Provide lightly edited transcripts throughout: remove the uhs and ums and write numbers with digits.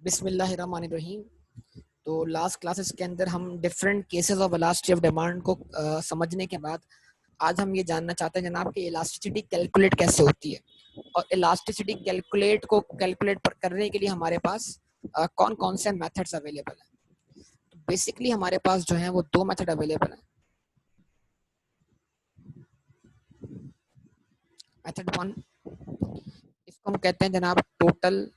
बिस्मिल्लाहिर्रहमानिर्रहीम। तो last classes के अंदर हम different cases of elasticity of demand को समझने के बाद आज हम ये जानना चाहते हैं जनाब कि इलास्टिसिटी कैलकुलेट कैसे होती है और इलास्टिसिटी कैलकुलेट करने के लिए हमारे पास कौन कौन से मेथड्स अवेलेबल हैं। तो बेसिकली हमारे पास जो है वो दो मेथड अवेलेबल हैं। मेथड वन, इसको हम कहते हैं जनाब टोटल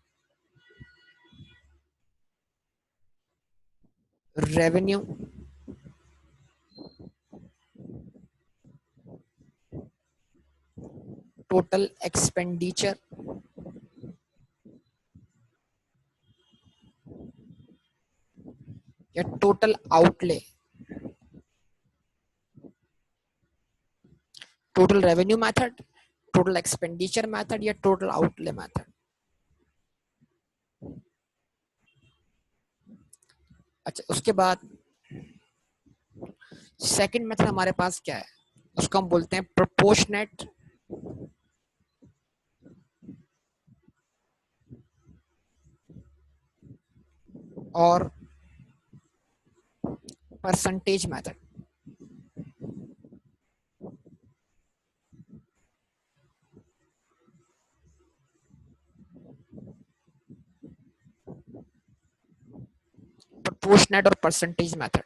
रेवेन्यू टोटल एक्सपेंडिचर या total outlay. Total revenue method, total expenditure method या टोटल आउटले मेथड। अच्छा, उसके बाद सेकंड मेथड हमारे पास क्या है, उसको हम बोलते हैं प्रोपोर्शनेट और परसेंटेज मेथड। प्रोपोर्शनेट और परसेंटेज मेथड।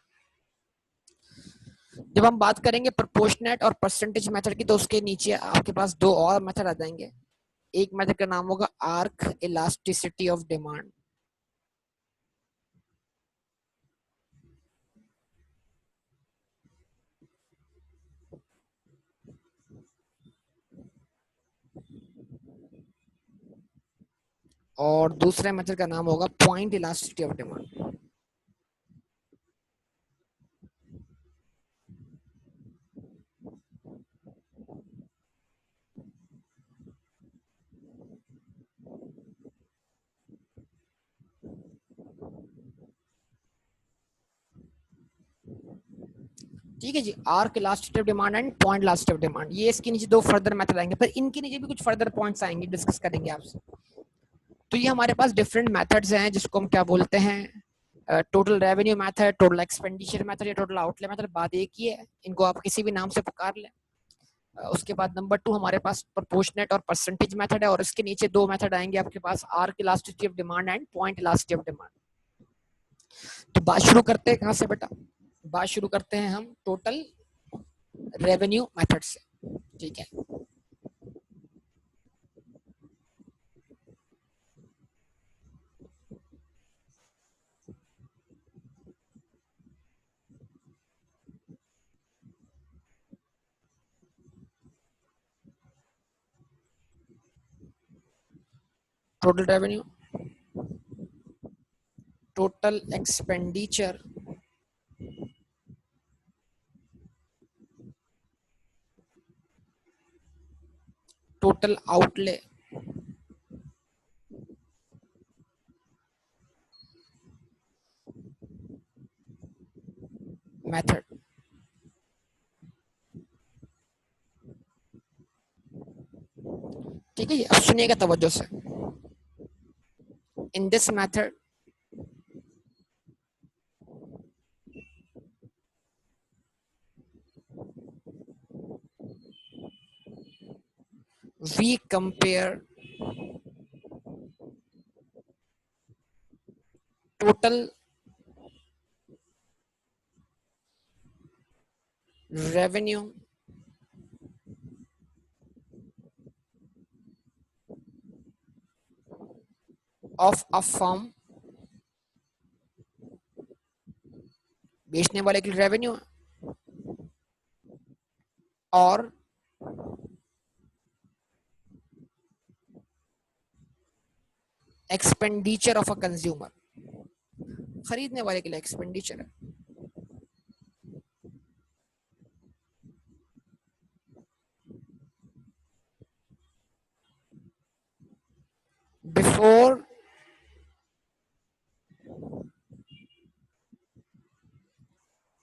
जब हम बात करेंगे प्रोपोर्शनेट और परसेंटेज मेथड की तो उसके नीचे आपके पास दो और मेथड आ जाएंगे। एक मेथड का नाम होगा आर्क इलास्टिसिटी ऑफ डिमांड, और दूसरे मेथड का नाम होगा पॉइंट इलास्टिसिटी ऑफ डिमांड। ठीक है जी, arc elasticity of demand and point elasticity of demand, ये इसके नीचे दो फर्दर मेथड आएंगे, पर इनके नीचे भी कुछ फर्दर पॉइंट्स आएंगे, डिस्कस करेंगे आपसे। तो ये हमारे पास डिफरेंट मेथड्स हैं जिसको हम क्या बोलते हैं, total revenue method, total expenditure method या टोटल आउटले मेथड। बात एक ही है, इनको आप किसी भी नाम से पुकार लें। उसके बाद नंबर टू हमारे पास प्रोपोर्शनेट और परसेंटेज मेथड है, और इसके नीचे दो मेथड आएंगे आपके पास, arc elasticity of demand and point elasticity of demand. तो बात शुरू करते हैं कहाँ से बेटा, बात शुरू करते हैं हम टोटल रेवेन्यू मेथड से। ठीक है, total revenue, total expenditure, total outlay method. ठीक है जी, अब सुनिएगा तवज्जो से। इन this method we compare total revenue of a firm, बेचने वाले की रेवेन्यू और एक्सपेंडिचर ऑफ अ कंज्यूमर, खरीदने वाले के लिए एक्सपेंडिचर है। Before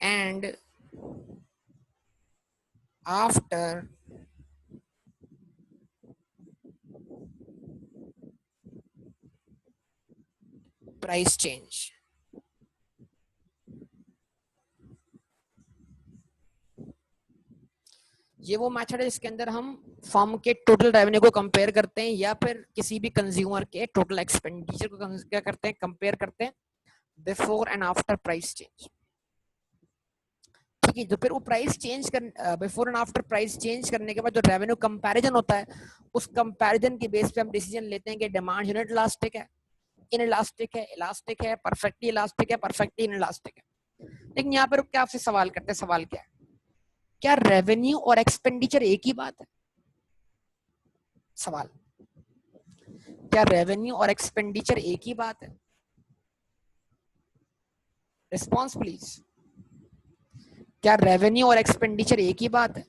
and after price change. ये वो मेथड है जिसके अंदर हम फर्म के टोटल रेवेन्यू को कंपेयर करते हैं या फिर किसी भी कंज्यूमर के टोटल एक्सपेंडिचर को क्या करते हैं, कंपेयर करते हैं before and after price change. ठीक है, तो फिर वो प्राइस चेंज कर before and after price change करने के बाद जो रेवेन्यू कंपैरिजन होता है, उस कंपैरिजन के बेस पे हम डिसीजन लेते हैं कि डिमांड यूनिट इलास्टिक है, इलास्टिक है, परफेक्टली इलास्टिक है, परफेक्टली इनइलास्टिक है। लेकिन यहाँ पर क्या आपसे सवाल करते हैं, सवाल क्या है, क्या रेवेन्यू और एक्सपेंडिचर एक ही बात है? सवाल, क्या रेवेन्यू और एक्सपेंडिचर एक ही बात है? Response please. क्या रेवेन्यू और एक्सपेंडिचर एक ही बात है?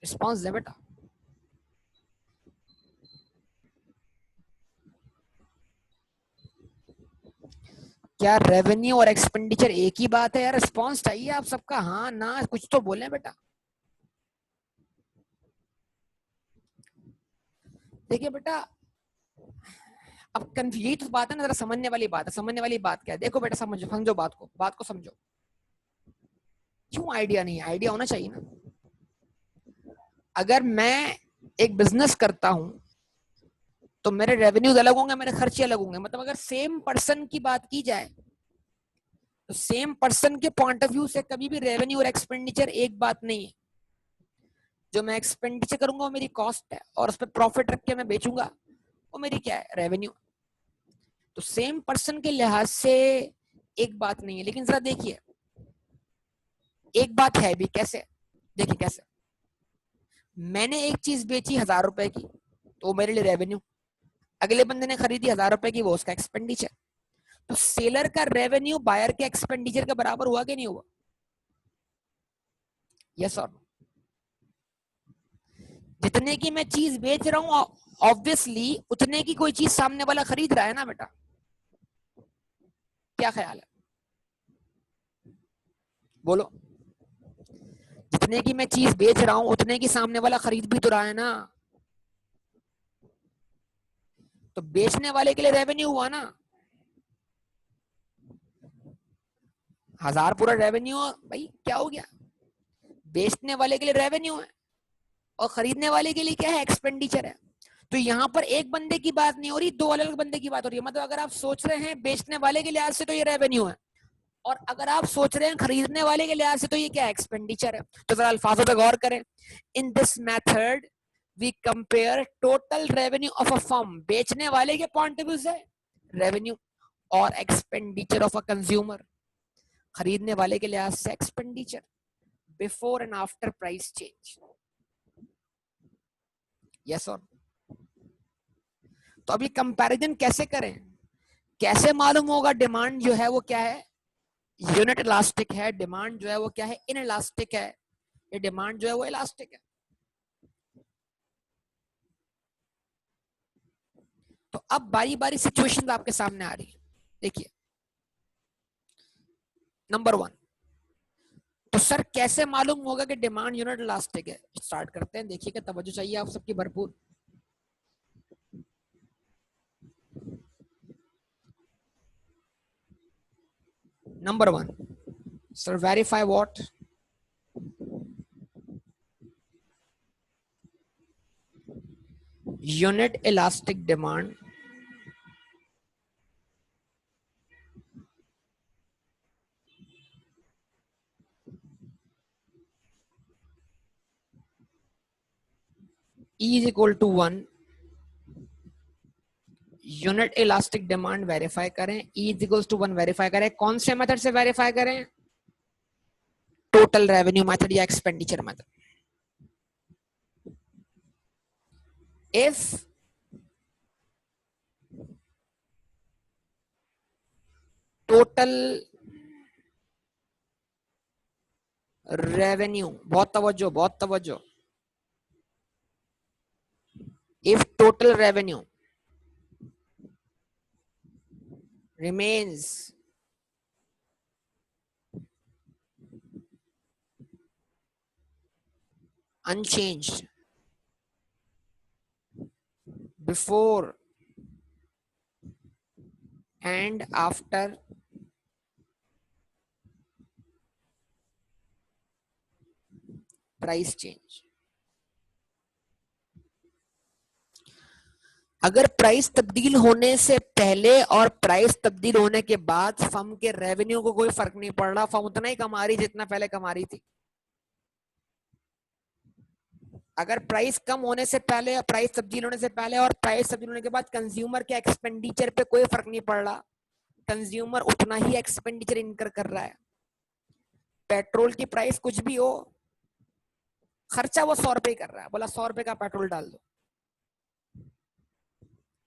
रिस्पॉन्स दे बेटा। क्या रेवेन्यू और एक्सपेंडिचर एक ही बात है? यार रिस्पॉन्स चाहिए आप सबका, हाँ ना कुछ तो बोले बेटा। देखिए बेटा, अब यही तो बात है ना, जरा समझने वाली बात है। समझने वाली बात क्या है, देखो बेटा, समझो, समझो बात को, बात को समझो। क्यों आइडिया नहीं है? आइडिया होना चाहिए ना। अगर मैं एक बिजनेस करता हूं तो मेरे रेवेन्यूज अलग होंगे, मेरे खर्चे अलग होंगे। मतलब अगर सेम पर्सन की बात की जाए तो सेम पर्सन के पॉइंट ऑफ व्यू से कभी भी रेवेन्यू और एक्सपेंडिचर एक बात नहीं है। जो मैं एक्सपेंडिचर करूंगा वो मेरी कॉस्ट है, और उस पर प्रॉफिट रख के मैं बेचूंगा, वो मेरी क्या है, रेवेन्यू। तो सेम पर्सन के लिहाज से एक बात नहीं है। लेकिन जरा देखिए, एक बात है भी। कैसे? देखिए कैसे, मैंने एक चीज बेची 1000 रुपए की, तो मेरे लिए रेवेन्यू। अगले बंदे ने खरीदी 1000 रुपए की, वो उसका एक्सपेंडिचर। तो सेलर का रेवेन्यू बायर के एक्सपेंडिचर के बराबर हुआ कि नहीं हुआ? यस और नो? जितने की मैं चीज बेच रहा हूं, ऑब्वियसली उतने की कोई चीज सामने वाला खरीद रहा है ना बेटा। क्या ख्याल है, बोलो। जितने की मैं चीज बेच रहा हूं उतने की सामने वाला खरीद भी तो रहा है ना। तो बेचने वाले के लिए रेवेन्यू हुआ ना। 1000 पूरा रेवेन्यू, भाई क्या हो गया? बेचने वाले के लिए रेवेन्यू है और खरीदने वाले के लिए क्या है, एक्सपेंडिचर है। तो यहाँ पर एक बंदे की बात नहीं हो रही, दो अलग अलग बंदे की बात हो रही है। मतलब अगर आप सोच रहे हैं बेचने वाले के लिहाज से तो ये रेवेन्यू है, और अगर आप सोच रहे हैं खरीदने वाले के लिहाज से तो ये क्या, एक्सपेंडिचर है। तो जरा अल्फाजों पे गौर करें। In this method we compare total revenue of a firm, बेचने वाले के पॉइंट ऑफ व्यू से रेवेन्यू, और एक्सपेंडिचर ऑफ अ कंज्यूमर, खरीदने वाले के लिहाज से expenditure, before and after price change. Yes और? तो अभी कंपैरिजन कैसे करें? कैसे मालूम होगा डिमांड जो है वो क्या है, यूनिट इलास्टिक है, डिमांड जो है वो क्या है, इन इलास्टिक है, ये डिमांड जो है वो इलास्टिक है। तो अब बारी बारी सिचुएशन आपके सामने आ रही है। देखिए, नंबर 1, तो सर कैसे मालूम होगा कि डिमांड यूनिट इलास्टिक है? स्टार्ट करते हैं, देखिएगा, तवज्जो चाहिए आप सबकी भरपूर। Number 1, sir verify what? Unit elastic demand E is equal to 1। Unit elastic demand verify करें, E is equals to 1 verify करें। कौन से मेथड से वेरीफाई करें? टोटल रेवेन्यू मेथड या expenditure method. If total revenue, बहुत तवज्जो, बहुत तवज्जो, if total revenue remains unchanged before and after price change. अगर प्राइस तब्दील होने से पहले और प्राइस तब्दील होने के बाद फर्म के रेवेन्यू को कोई फर्क नहीं पड़ रहा, फर्म उतना ही कमा रही जितना पहले कमा रही थी। अगर प्राइस कम होने से पहले, प्राइस तब्दील होने से पहले और प्राइस तब्दील होने के बाद कंज्यूमर के एक्सपेंडिचर पे कोई फर्क नहीं पड़ रहा, कंज्यूमर उतना ही एक्सपेंडिचर इनकर कर रहा है। पेट्रोल की प्राइस कुछ भी हो, खर्चा वो 100 रुपए कर रहा है, बोला 100 रुपए का पेट्रोल डाल दो,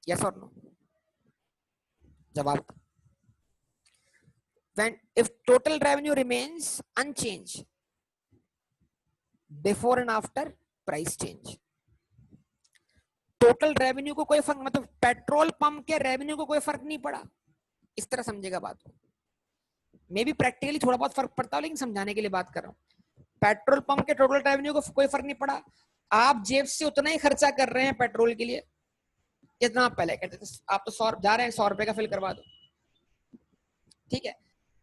यस और नो? जवाब, when if total revenue remains unchanged before and after price change, total revenue को कोई फर्क, मतलब पेट्रोल पंप के रेवेन्यू को कोई फर्क नहीं पड़ा, इस तरह समझेगा बात को। मे भी प्रैक्टिकली थोड़ा बहुत फर्क पड़ता हो, लेकिन समझाने के लिए बात कर रहा हूँ। पेट्रोल पंप के टोटल रेवेन्यू को कोई फर्क नहीं पड़ा, आप जेब से उतना ही खर्चा कर रहे हैं पेट्रोल के लिए जितना आप पहले कहते थे। आप तो 100 जा रहे हैं, 100 रुपए का फिल करवा दो, ठीक है।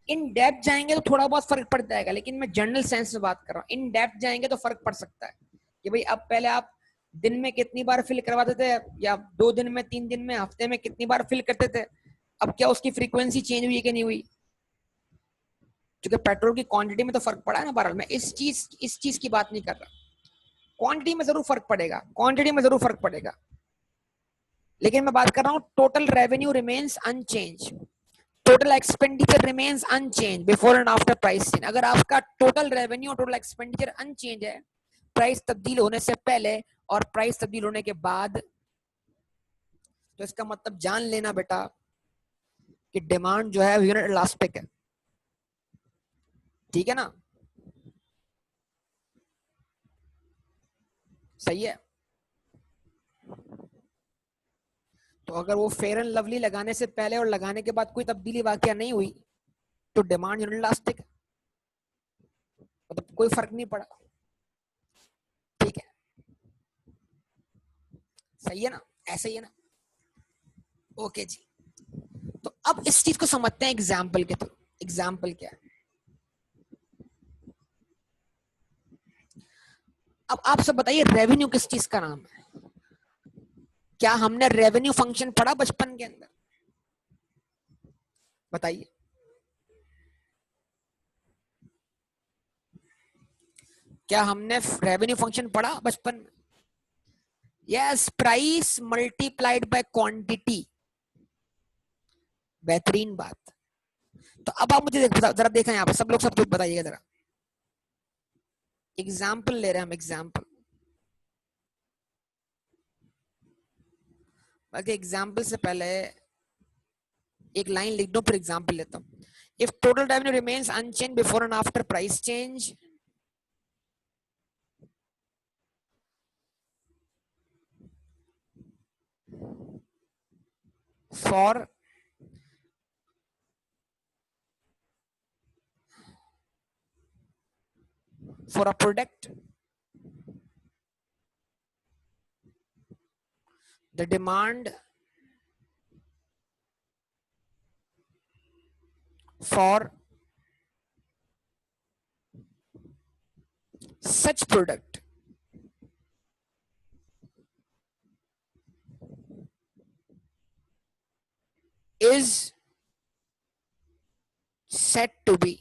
इन डेप्थ जाएंगे तो थोड़ा बहुत फर्क पड़ जाएगा, लेकिन मैं जनरल सेंस में बात कर रहा हूँ। इन डेप्थ जाएंगे तो फर्क पड़ सकता है कि भाई अब पहले आप दिन में कितनी बार फिल करवाते थे, या 2 दिन में, 3 दिन में, हफ्ते में कितनी बार फिल करते थे, अब क्या उसकी फ्रीक्वेंसी चेंज हुई कि नहीं हुई? क्योंकि पेट्रोल की क्वांटिटी में तो फर्क पड़ा है ना। बहरहाल मैं इस चीज की बात नहीं कर रहा। क्वांटिटी में जरूर फर्क पड़ेगा, क्वांटिटी में जरूर फर्क पड़ेगा, लेकिन मैं बात कर रहा हूँ total revenue remains unchanged, total expenditure remains unchanged before and after price change. अगर आपका टोटल रेवेन्यू और टोटल एक्सपेंडिचर अनचेंज है प्राइस तब्दील होने से पहले और प्राइस तब्दील होने के बाद, तो इसका मतलब जान लेना बेटा कि डिमांड जो है यूनिट इलास्टिक है, ठीक है ना? सही है। तो अगर वो फेयर एंड लवली लगाने से पहले और लगाने के बाद कोई तब्दीली वाकया नहीं हुई तो डिमांड यूनिट इलास्टिक है, मतलब कोई फर्क नहीं पड़ा, ठीक है? सही है ना? ऐसे ही है ना? ओके जी। तो अब इस चीज को समझते हैं एग्जाम्पल के थ्रू। एग्जाम्पल क्या है? अब आप सब बताइए, रेवेन्यू किस चीज का नाम है? क्या हमने रेवेन्यू फंक्शन पढ़ा बचपन के अंदर? बताइए, क्या हमने रेवेन्यू फंक्शन पढ़ा बचपन में? Yes, price multiplied by quantity. बेहतरीन बात। तो अब आप मुझे जरा देखा यहाँ पर सब लोग, सब कुछ बताइएगा जरा। एग्जाम्पल ले रहे हैं हम, एग्जाम्पल। बल्कि एग्जाम्पल से पहले एक लाइन लिख दो, फिर एग्जाम्पल लेता हूँ। If total revenue remains unchanged before and after price change, for a product, the demand for such product is said to be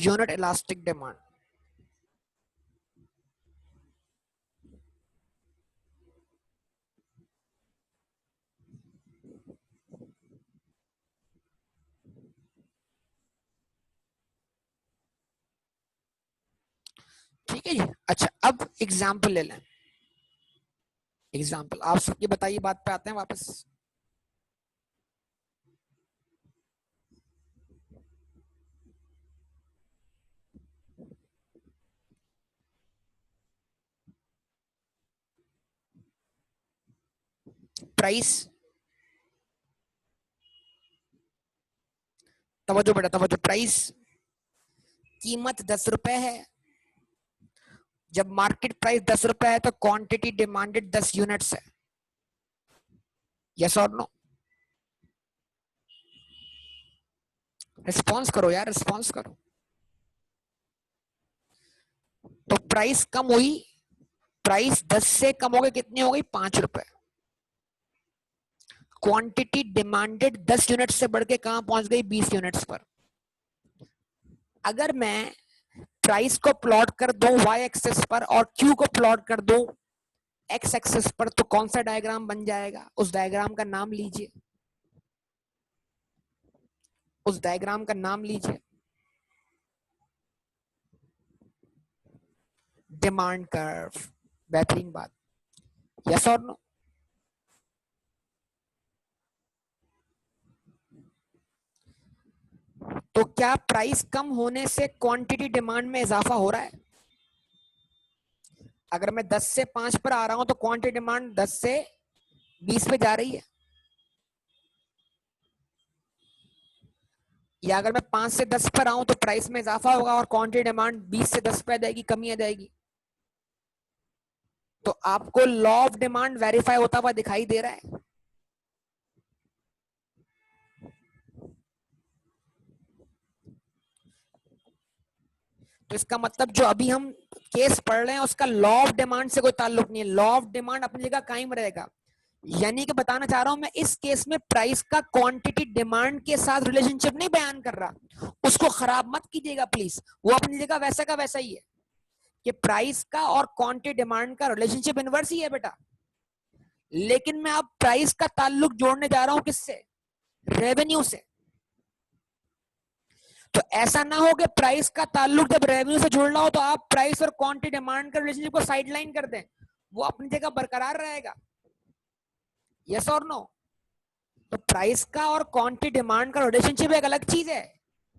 unit elastic demand। ठीक है जी। अच्छा, अब एग्जाम्पल ले लें। एग्जाम्पल आप सबकी बताइए, बात पे आते हैं वापस। प्राइस, तवज्जो बेटा तवज्जो, प्राइस कीमत 10 रुपए है, जब मार्केट प्राइस 10 रुपए है तो क्वांटिटी डिमांडेड 10 यूनिट्स है। यस और नो? रिस्पॉन्स करो यार, रिस्पॉन्स करो। तो प्राइस कम हुई, प्राइस 10 से कम हो गई, कितनी हो गई? 5 रुपए। क्वांटिटी डिमांडेड 10 यूनिट से बढ़ के कहां पहुंच गई? 20 यूनिट्स पर। अगर मैं प्राइस को प्लॉट कर दूं y एक्सिस पर और Q को प्लॉट कर दूं x एक्सिस पर, तो कौन सा डायग्राम बन जाएगा? उस डायग्राम का नाम लीजिए, उस डायग्राम का नाम लीजिए डिमांड कर्व। बेहतरीन बात। यस और नो? तो क्या प्राइस कम होने से क्वांटिटी डिमांड में इजाफा हो रहा है? अगर मैं 10 से 5 पर आ रहा हूं तो क्वांटिटी डिमांड 10 से 20 पे जा रही है, या अगर मैं 5 से 10 पर आऊं तो प्राइस में इजाफा होगा और क्वांटिटी डिमांड 20 से 10 पे आ जाएगी, कमी आ जाएगी। तो आपको लॉ ऑफ डिमांड वेरीफाई होता हुआ दिखाई दे रहा है? तो इसका मतलब जो अभी हम केस पढ़ रहे हैं उसका लॉ ऑफ डिमांड से कोई ताल्लुक नहीं है। लॉ ऑफ डिमांड अपनी जगह कायम रहेगा। यानी कि बताना चाह रहा हूं मैं, इस केस में प्राइस का क्वांटिटी डिमांड के साथ रिलेशनशिप नहीं बयान कर रहा, उसको खराब मत कीजिएगा प्लीज, वो अपनी जगह वैसा का वैसा ही है कि प्राइस का और क्वांटिटी डिमांड का रिलेशनशिप इनवर्स ही है बेटा। लेकिन मैं अब प्राइस का ताल्लुक जोड़ने जा रहा हूं किससे? रेवेन्यू से। तो ऐसा ना हो कि प्राइस का ताल्लुक जब रेवेन्यू से जुड़ना हो तो आप प्राइस और क्वांटिटी डिमांड का रिलेशनशिप को साइडलाइन कर दें, वो अपनी जगह बरकरार रहेगा। यस और नो? तो प्राइस का और क्वांटिटी डिमांड का रिलेशनशिप एक अलग चीज है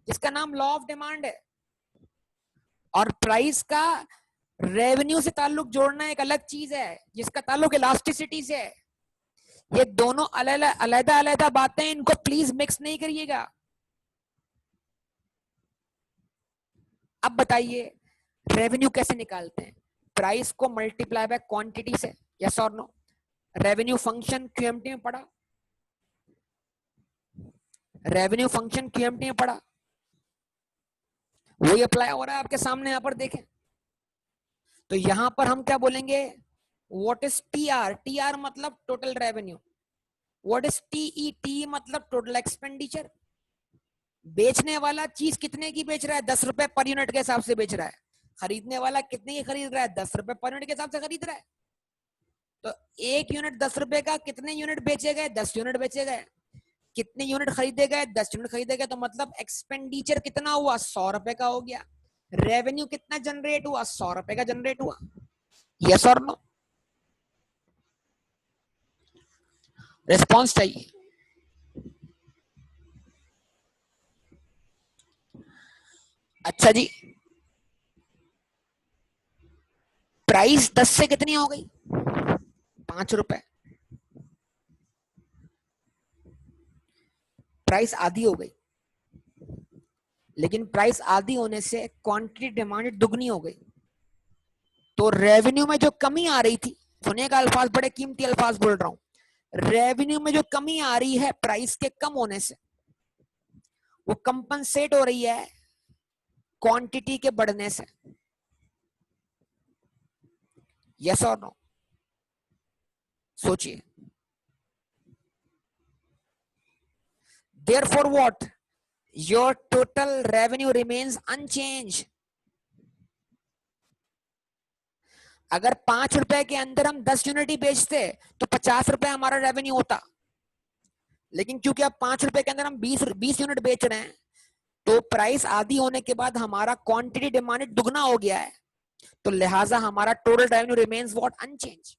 जिसका नाम लॉ ऑफ डिमांड है, और प्राइस का रेवेन्यू से ताल्लुक जोड़ना एक अलग चीज है जिसका ताल्लुक इलास्टिसिटी से है। ये दोनों अलग अलग बातें, इनको प्लीज मिक्स नहीं करिएगा। अब बताइए रेवेन्यू कैसे निकालते हैं? प्राइस को मल्टीप्लाई बाय क्वांटिटी से। यस और नो? रेवेन्यू फंक्शन क्यूएमटी में पढ़ा, रेवेन्यू फंक्शन क्यूएमटी में पढ़ा, वही अप्लाई हो रहा है आपके सामने यहां पर देखें। तो यहां पर हम क्या बोलेंगे? What is TR? टीआर मतलब total revenue. What is TET? मतलब टोटल एक्सपेंडिचर। बेचने वाला चीज कितने की बेच रहा है? 10 रुपए पर यूनिट के हिसाब से बेच रहा है। खरीदने वाला कितने की खरीद रहा है? 10 रुपए पर यूनिट के हिसाब से खरीद रहा है। तो एक यूनिट 10 रुपए का कितने यूनिट बेचे गए? 10 यूनिट बेचे गए। कितने यूनिट खरीदे गए? 10 यूनिट खरीदे गए। तो मतलब एक्सपेंडिचर कितना हुआ? 100 रुपए का हो गया। रेवेन्यू कितना जनरेट हुआ? 100 रुपए का जनरेट हुआ। यस और नो? रिस्पॉन्स चाहिए। अच्छा जी, प्राइस 10 से कितनी हो गई? 5 रुपए। प्राइस आधी हो गई, लेकिन प्राइस आधी होने से क्वांटिटी डिमांड दुगनी हो गई। तो रेवेन्यू में जो कमी आ रही थी, सुनिएगा अल्फाज, बड़े कीमती अल्फाज बोल रहा हूं, रेवेन्यू में जो कमी आ रही है प्राइस के कम होने से, वो कंपनसेट हो रही है क्वांटिटी के बढ़ने से। यस और नो? सोचिए। therefore what? your total revenue remains unchanged। अगर 5 रुपए के अंदर हम 10 यूनिट ही बेचते तो 50 रुपए हमारा रेवेन्यू होता, लेकिन क्योंकि अब 5 रुपए के अंदर हम 20 यूनिट बेच रहे हैं, तो प्राइस आधी होने के बाद हमारा क्वांटिटी डिमांड दुगना हो गया है, तो लिहाजा हमारा total revenue remains what? Unchanged.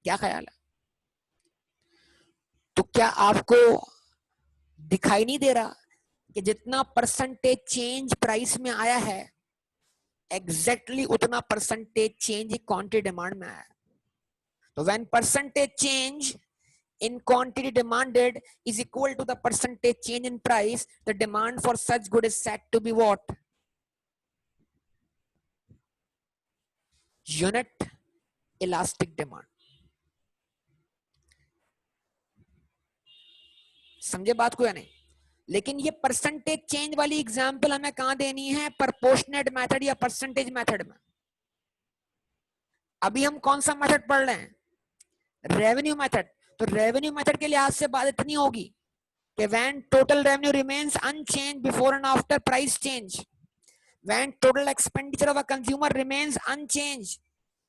क्या ख्याल है? तो क्या आपको दिखाई नहीं दे रहा कि जितना परसेंटेज चेंज प्राइस में आया है, एग्जैक्टली उतना परसेंटेज चेंज क्वांटिटी डिमांड में आया है। तो when percentage change in quantity demanded is equal to the percentage change in price, the demand for such good is said to be what? Unit elastic demand. समझे बात को या नहीं? लेकिन ये परसेंटेज चेंज वाली एग्जांपल हमें कहां देनी है? प्रोपोर्शनेट मेथड या परसेंटेज मेथड में. अभी हम कौन सा मेथड पढ़ रहे हैं? Revenue method. तो रेवेन्यू मेथड के लिहाज से बात इतनी होगी कि when total revenue remains unchanged before and after price change, when total expenditure of a consumer remains unchanged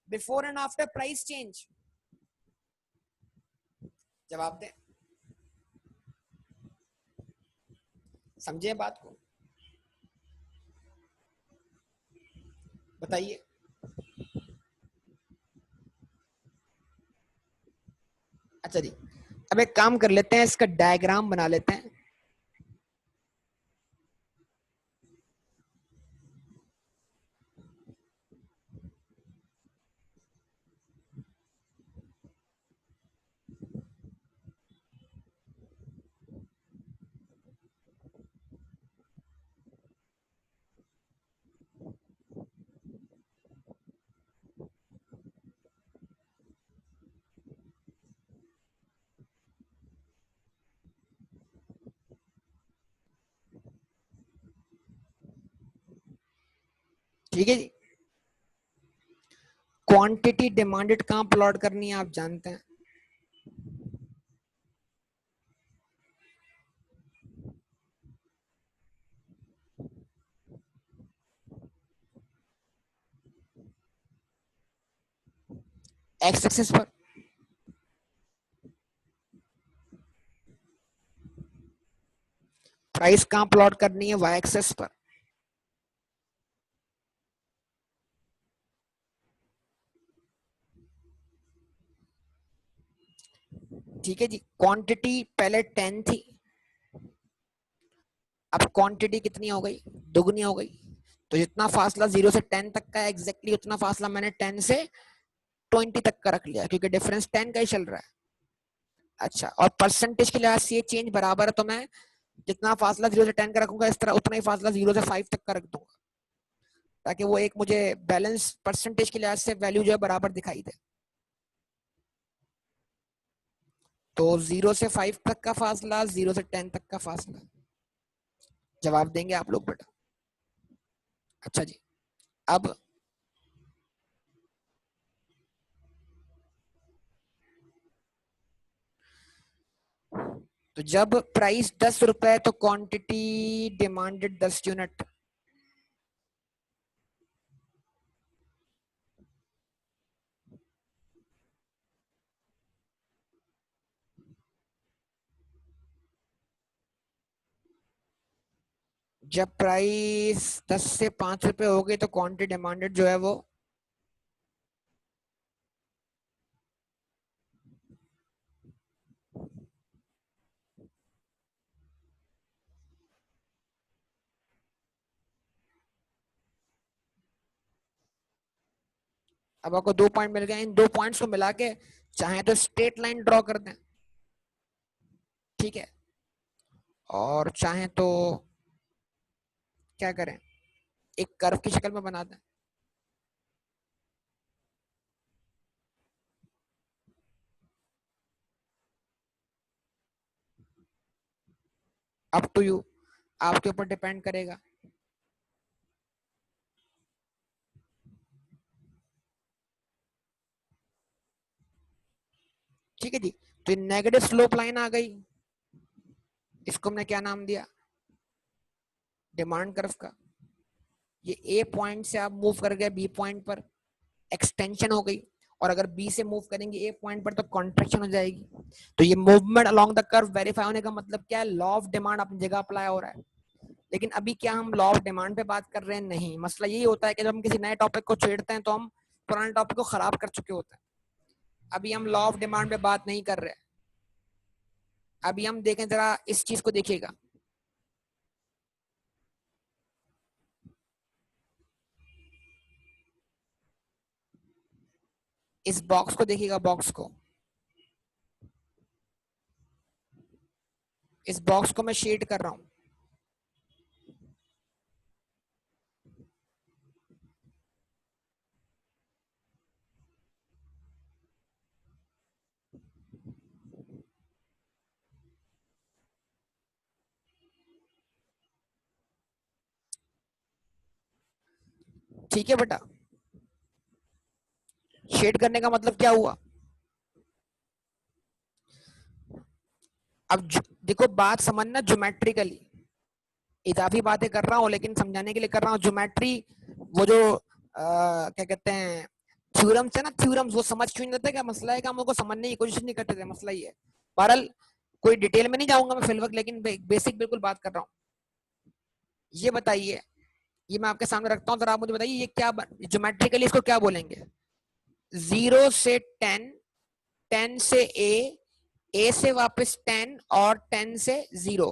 before and after price change. जवाब दे. समझे बात को? बताइए. अच्छा जी, अब एक काम कर लेते हैं, इसका डायग्राम बना लेते हैं. ठीक है जी. क्वांटिटी डिमांडेड कहां प्लॉट करनी है आप जानते हैं. एक्स एक्सिस पर. प्राइस कहां प्लॉट करनी है? वाई एक्सिस पर. ठीक है जी. क्वांटिटी पहले 10 थी, अब क्वांटिटी कितनी हो गई? दुगनी हो गई. तो जितना फासला 0 से 10 तक का है, एग्जैक्टली उतना फासला मैंने 10 से 20 तक का रख लिया, क्योंकि डिफरेंस 10 का ही चल रहा है. अच्छा, और परसेंटेज के लिहाज से ये चेंज बराबर है, तो मैं जितना फासला 0 से 10 का रखूंगा, इस तरह उतना ही फासला 0 से 5 तक का रख दूंगा, ताकि वो एक मुझे बैलेंस परसेंटेज के लिहाज से वैल्यू जो है बराबर दिखाई दे. तो 0 से 5 तक का फासला, 0 से 10 तक का फासला. जवाब देंगे आप लोग बेटा? अच्छा जी. अब तो जब प्राइस 10 रुपए तो क्वांटिटी डिमांडेड 10 यूनिट. जब प्राइस 10 से 5 रुपए हो गई तो क्वांटिटी डिमांडेड जो है वो अब आपको 2 पॉइंट मिल गए. इन 2 पॉइंट्स को मिला के चाहे तो स्ट्रेट लाइन ड्रॉ कर दें, ठीक है, और चाहे तो क्या करें, एक कर्व की शक्ल में बना दें. अप टू यू, आपके ऊपर डिपेंड करेगा. ठीक है जी. तो नेगेटिव स्लोप लाइन आ गई, इसको हमने क्या नाम दिया? डिमांड कर्व का. ये ए पॉइंट से आप मूव कर गए बी पॉइंट पर, एक्सटेंशन हो गई, और अगर बी से मूव करेंगे ए पॉइंट पर तो कॉन्ट्रैक्शन हो जाएगी. तो ये movement along the curve verify होने का मतलब क्या है? लॉ ऑफ डिमांड अपनी जगह अप्लाई हो रहा है. लेकिन अभी क्या हम लॉ ऑफ डिमांड पे बात कर रहे हैं? नहीं. मसला यही होता है कि जब हम किसी नए टॉपिक को छेड़ते हैं तो हम पुराने टॉपिक को खराब कर चुके होते हैं. अभी हम लॉ ऑफ डिमांड पे बात नहीं कर रहे. अभी हम देखें, जरा इस चीज को देखिएगा. इस बॉक्स को देखिएगा, बॉक्स को. इस बॉक्स को मैं शेड कर रहा हूं, ठीक है बेटा। शेड करने का मतलब क्या हुआ? अब देखो बात समझना, ज्योमेट्रिकली इजाफी बातें कर रहा हूँ लेकिन समझाने के लिए कर रहा हूँ। ज्योमेट्री वो जो क्या कहते हैं थ्योरम्स है ना, थ्योरम्स, वो समझ क्यों नहीं देते? क्या मसला है कि हम लोग को समझने की कोशिश नहीं करते थे, मसला ही है। बहरहाल कोई डिटेल में नहीं जाऊंगा मैं फिलहाल, लेकिन बेसिक बिल्कुल बात कर रहा हूँ। ये बताइए, ये मैं आपके सामने रखता हूँ, जरा आप मुझे बताइए ये क्या ज्योमेट्रिकली इसको क्या बोलेंगे? 0 से 10, 10 से ए से वापस 10 और 10 से 0,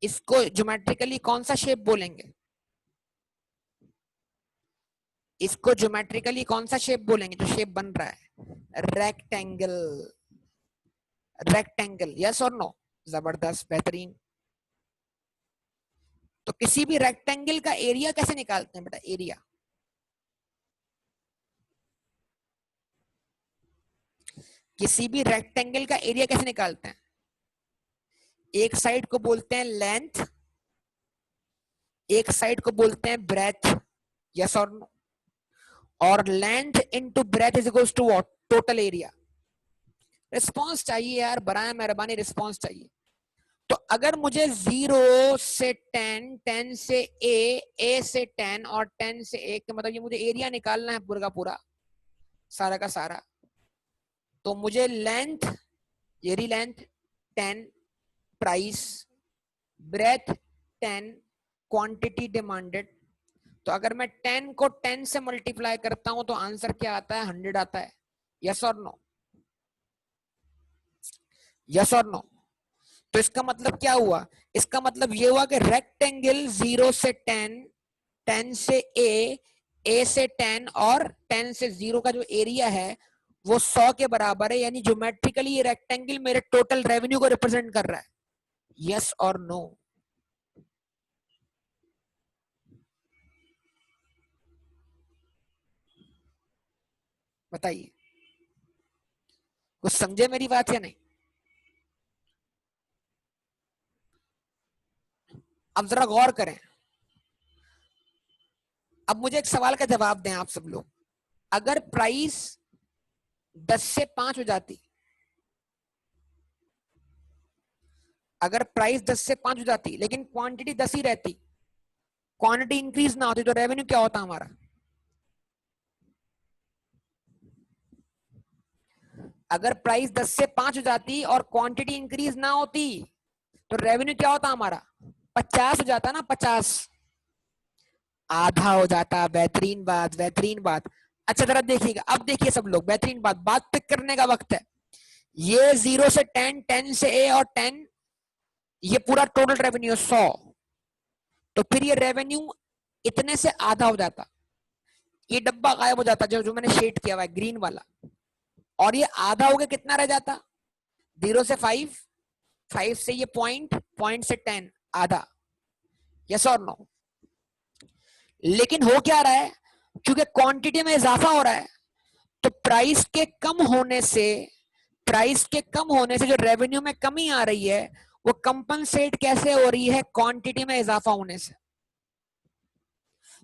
इसको ज्योमेट्रिकली कौन सा शेप बोलेंगे? इसको ज्योमेट्रिकली कौन सा शेप बोलेंगे जो शेप बन रहा है? रेक्टेंगल। रेक्टेंगल, यस और नो? जबरदस्त, बेहतरीन। तो किसी भी रेक्टेंगल का एरिया कैसे निकालते हैं बेटा? एरिया किसी भी रेक्टेंगल का एरिया कैसे निकालते हैं? एक साइड को बोलते हैं लेंथ, एक साइड को बोलते हैं ब्रेथ, यस और नो? और length into breadth is equals to what? Total area. Response चाहिए यार, बराए मेहरबानी रिस्पांस चाहिए। तो अगर मुझे 0 से 10, 10 से ए से 10 और 10 से 1 का मतलब ये मुझे एरिया निकालना है पूरा का पूरा, सारा का सारा, तो मुझे लेंथ, ये रही length 10, price breadth 10, quantity demanded. तो अगर मैं 10 को 10 से मल्टीप्लाई करता हूं तो आंसर क्या आता है? 100 आता है, यस और नो? यस और नो? तो इसका मतलब क्या हुआ? इसका मतलब ये हुआ कि रेक्टेंगल 0 से 10, 10 से ए से 10 और 10 से 0 का जो एरिया है वो 100 के बराबर है, यानी ज्योमेट्रिकली ये रेक्टेंगल मेरे टोटल रेवेन्यू को रिप्रेजेंट कर रहा है, यस और नो? बताइए, कुछ समझे मेरी बात या नहीं? अब जरा गौर करें, अब मुझे एक सवाल का जवाब दें आप सब लोग। अगर प्राइस 10 से 5 हो जाती, अगर प्राइस 10 से 5 हो जाती लेकिन क्वांटिटी 10 ही रहती, क्वांटिटी इंक्रीज ना होती, तो रेवेन्यू क्या होता हमारा? अगर प्राइस 10 से 5 हो जाती और क्वांटिटी इंक्रीज ना होती तो रेवेन्यू क्या होता हमारा? 50 हो जाता ना, 50, आधा हो जाता। बेहतरीन बात, बेहतरीन बात। अच्छा जरा देखिएगा, अब देखिए सब लोग, बेहतरीन बात, बात पिक करने का वक्त है। ये 0 से 10, 10 से ए और 10, ये पूरा टोटल रेवेन्यू 100, तो फिर ये रेवेन्यू इतने से आधा हो जाता, ये डब्बा गायब हो जाता जो जो मैंने शेड किया हुआ है ग्रीन वाला, और ये आधा हो गया, कितना रह जाता? 0 से 5, 5 से ये पॉइंट, पॉइंट से 10, आधा, यस और नो? लेकिन हो क्या रहा है, क्योंकि क्वांटिटी में इजाफा हो रहा है, तो प्राइस के कम होने से, प्राइस के कम होने से जो रेवेन्यू में कमी आ रही है वो कंपनसेट कैसे हो रही है? क्वांटिटी में इजाफा होने से।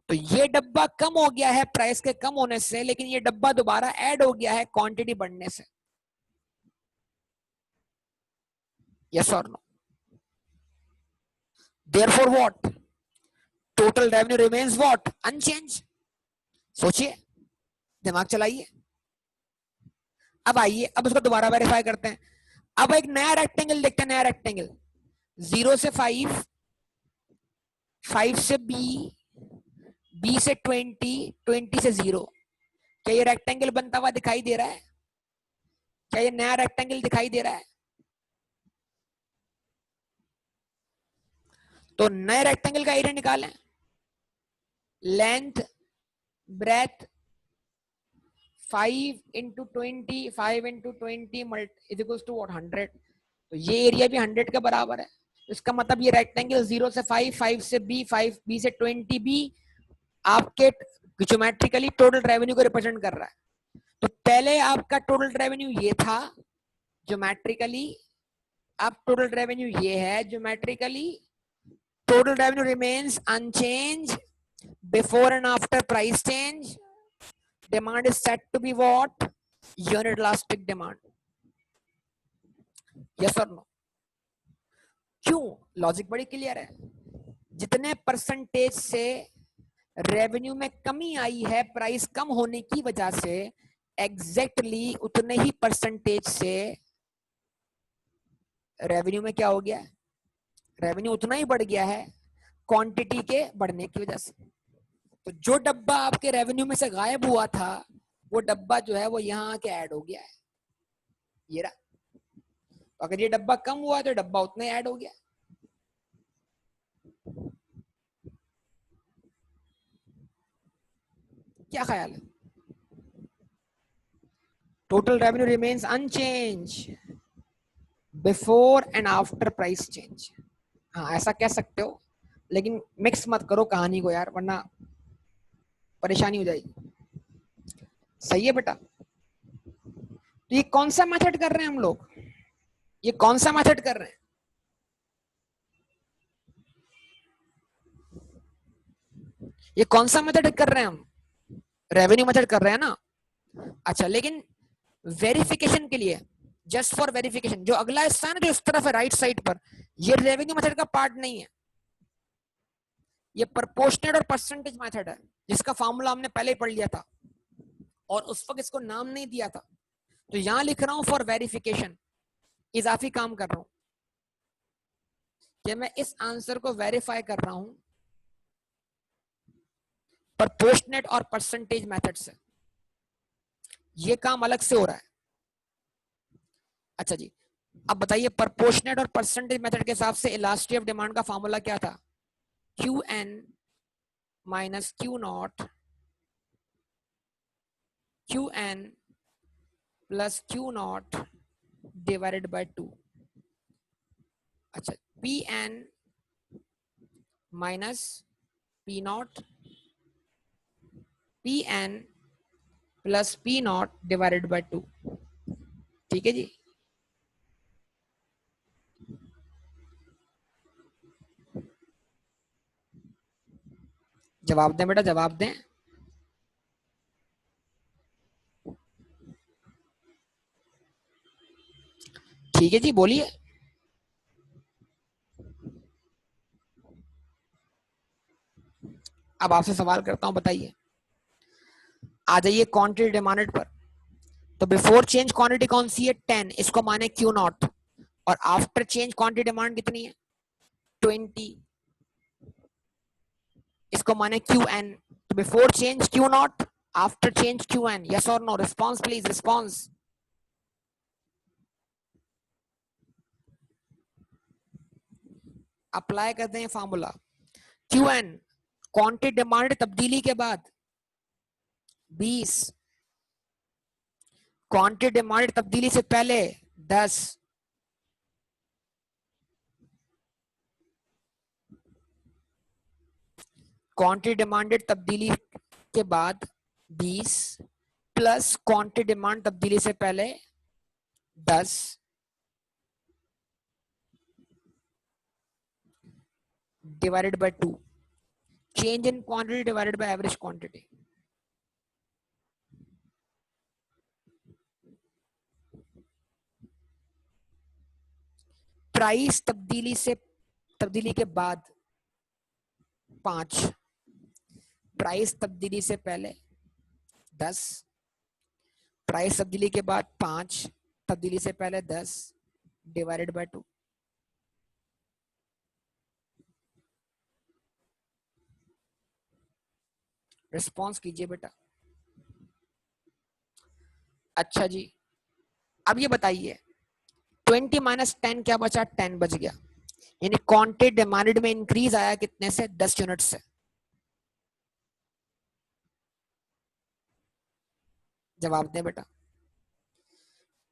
तो ये डब्बा कम हो गया है प्राइस के कम होने से, लेकिन ये डब्बा दोबारा ऐड हो गया है क्वांटिटी बढ़ने से, यस और no? Therefore what? Total revenue remains what? Unchanged. सोचिए, दिमाग चलाइए। अब आइए, अब उसको दोबारा वेरीफाई करते हैं। अब एक नया रेक्टेंगल देखते हैं, नया रेक्टेंगल 0 से 5, 5 से बी, बी से 20, 20 से 0। क्या ये रेक्टेंगल बनता हुआ दिखाई दे रहा है? क्या ये नया रेक्टेंगल दिखाई दे रहा है? तो नए रेक्टेंगल का एरिया निकालें। Length breadth 5 into 20, 5 into 20 is equals to 100। तो ये एरिया भी 100 के बराबर है। इसका मतलब ये रेक्टेंगल 0 से 5, 5 से बी, 5 बी से 20 बी आपके ज्योमेट्रिकली टोटल रेवेन्यू को रिप्रेजेंट कर रहा है। तो पहले आपका टोटल रेवेन्यू ये था ज्योमेट्रिकली, अब टोटल रेवेन्यू ये है geometrically. Total revenue remains unchanged before and after price change. Demand is set to be what? Unit elastic demand. Yes और नो? क्यों? लॉजिक बड़ी क्लियर है। जितने परसेंटेज से रेवेन्यू में कमी आई है प्राइस कम होने की वजह से, एग्जैक्टली उतने ही परसेंटेज से रेवेन्यू में क्या हो गया है? रेवेन्यू उतना ही बढ़ गया है क्वांटिटी के बढ़ने की वजह से। तो जो डब्बा आपके रेवेन्यू में से गायब हुआ था, वो डब्बा जो है वो यहाँ आके ऐड हो गया है, ये रहा। तो अगर ये डब्बा कम हुआ तो डब्बा उतना ही ऐड हो गया। क्या ख्याल है? Total revenue remains unchanged before and after price change. हाँ, ऐसा कह सकते हो, लेकिन मिक्स मत करो कहानी को यार, वरना परेशानी हो जाएगी। सही है बेटा? तो ये कौन सा मेथड कर रहे हैं हम लोग? ये कौन सा मेथड कर रहे हैं? ये कौन सा मेथड कर रहे हैं हम? रेवेन्यू मेथड कर रहे हैं ना? अच्छा, लेकिन वेरिफिकेशन के लिए, जस्ट फॉर वेरिफिकेशन, जो अगला हिस्सा है ना, जो इस तरफ है राइट साइड पर, ये रेवेन्यू मेथड का पार्ट नहीं है। ये प्रोपोर्शनेट और परसेंटेज मेथड है, जिसका फॉर्मूला हमने पहले ही पढ़ लिया था और उस वक्त इसको नाम नहीं दिया था। तो यहां लिख रहा हूं फॉर वेरिफिकेशन, इजाफी काम कर रहा हूं कि मैं इस आंसर को वेरीफाई कर रहा हूं प्रोपोर्शनेट और परसेंटेज मेथड से। ये काम अलग से हो रहा है। अच्छा जी, अब बताइए प्रोपोर्शनेट और परसेंटेज मेथड के हिसाब से इलास्टिसिटी ऑफ डिमांड का फॉर्मूला क्या था? Qn minus Q not, Qn plus Q not divided by 2। अच्छा, Pn minus P not, Pn plus P not divided by 2। ठीक है जी? जवाब दें बेटा, जवाब दें। ठीक है जी, बोलिए। अब आपसे सवाल करता हूं, बताइए। आ जाइए क्वांटिटी डिमांडेड पर। तो बिफोर चेंज क्वांटिटी कौन सी है? 10, इसको माने Q नॉट। और आफ्टर चेंज क्वांटिटी डिमांड कितनी है? 20, इसको माने Qn। तो before change Q naught, after change Qn। Yes और no? Response please, response. Apply करते हैं फॉर्मूला। Qn क्वांटिटी डिमांड तब्दीली के बाद 20, क्वांटिटी डिमांड तब्दीली से पहले 10, क्वांटिटी डिमांडेड तब्दीली के बाद 20 प्लस क्वांटिटी डिमांड तब्दीली से पहले 10 divided by 2। Change in quantity divided by average quantity. Price तब्दीली के बाद 5, प्राइस तब्दीली से पहले 10, प्राइस तब्दीली के बाद 5, तब्दीली से पहले 10 डिवाइडेड बाय 2। रिस्पॉन्स कीजिए बेटा। अच्छा जी, अब ये बताइए 20 माइनस 10 क्या बचा? 10 बच गया। यानी क्वांटिटी डिमांडेड में इंक्रीज आया कितने से? 10 यूनिट से। जवाब दें बेटा।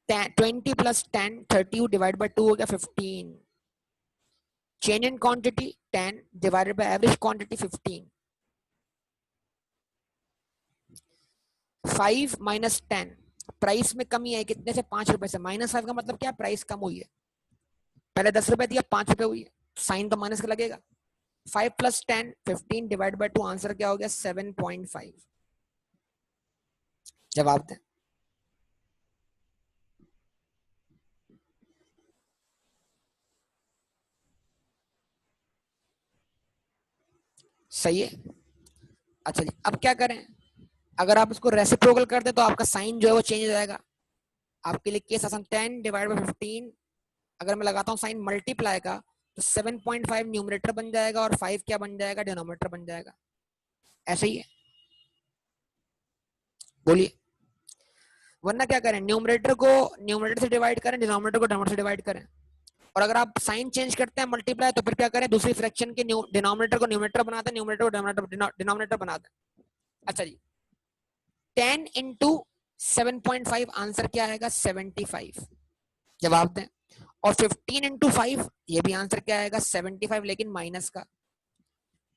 20 प्लस 10 30 डिवाइड बाय 2 हो गया 15. Change in quantity 10 divided by average quantity 15. 5 minus 10, price में कमी है कितने से? 5 रुपए से. -5 का मतलब क्या? प्राइस कम हुई है. पहले 10 रुपए दिया, 5 रुपए हुई है, साइन तो माइनस का लगेगा. 5 प्लस 10 15 डिवाइड बाय 2, आंसर क्या हो गया? 7.5. जवाब दें. सही है. अच्छा जी, अब क्या करें? अगर आप इसको रेसिप्रोकल कर दे तो आपका साइन जो है वो चेंज हो जाएगा. आपके लिए केस आसान. 10 डिवाइड बाय 15, अगर मैं लगाता हूँ साइन मल्टीप्लाई का, तो 7.5 न्यूमरेटर बन जाएगा और 5 क्या बन जाएगा? डिनोमिनेटर बन जाएगा. ऐसे ही है. बोलिए. वरना क्या करें? न्यूमरेटर को न्यूमरेटर से डिवाइड करें, डिनोमिनेटर को डिनोमिनेटर से डिवाइड करें. और अगर आप साइन चेंज करते हैं मल्टीप्लाई, तो फिर क्या करें? दूसरी फ्रैक्शन के डिनोमिनेटर को न्यूमरेटर बनाते हैं, न्यूमरेटर को डिनोमिनेटर बनाते हैं. अच्छा जी, 10 इंटू 7.5, आंसर क्या आएगा? 75. जवाब दें. और 15 इंटू 5, ये भी आंसर क्या आएगा? 75, लेकिन माइनस का.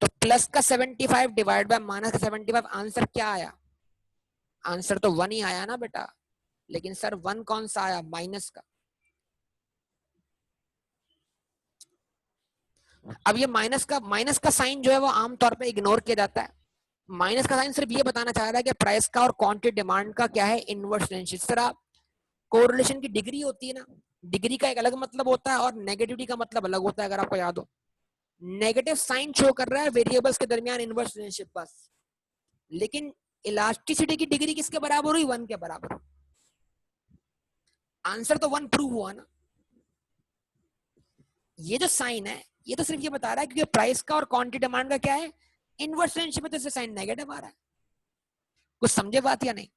तो प्लस का 75 डिवाइड बाय माइनस का 75, आंसर क्या आया? आंसर तो 1 ही आया ना बेटा. लेकिन सर 1 कौन सा आया? माइनस का. अब ये माइनस का साइन जो है वो आमतौर पे इग्नोर किया जाता है. माइनस का साइन सिर्फ ये बताना चाह रहा है कि प्राइस का और क्वांटिटी डिमांड का क्या है? Inverse relationship. इस तरह कोरिलेशन की डिग्री होती है ना, डिग्री का एक अलग मतलब होता है और नेगेटिविटी का मतलब अलग होता है, अगर आपको याद हो. नेगेटिव साइन शो कर रहा है वेरिएबल्स के दरमियान इनवर्स रिलेशनशिप बस. लेकिन इलास्टिसिटी की डिग्री किसके बराबर हुई? 1 के बराबर. आंसर तो 1 प्रूव हुआ ना. ये जो साइन है ये तो सिर्फ ये बता रहा है क्योंकि प्राइस का और क्वांटिटी डिमांड का क्या है? इनवर्स रिलेशनशिप है, तो इससे साइन नेगेटिव आ रहा है. कुछ समझे बात या नहीं?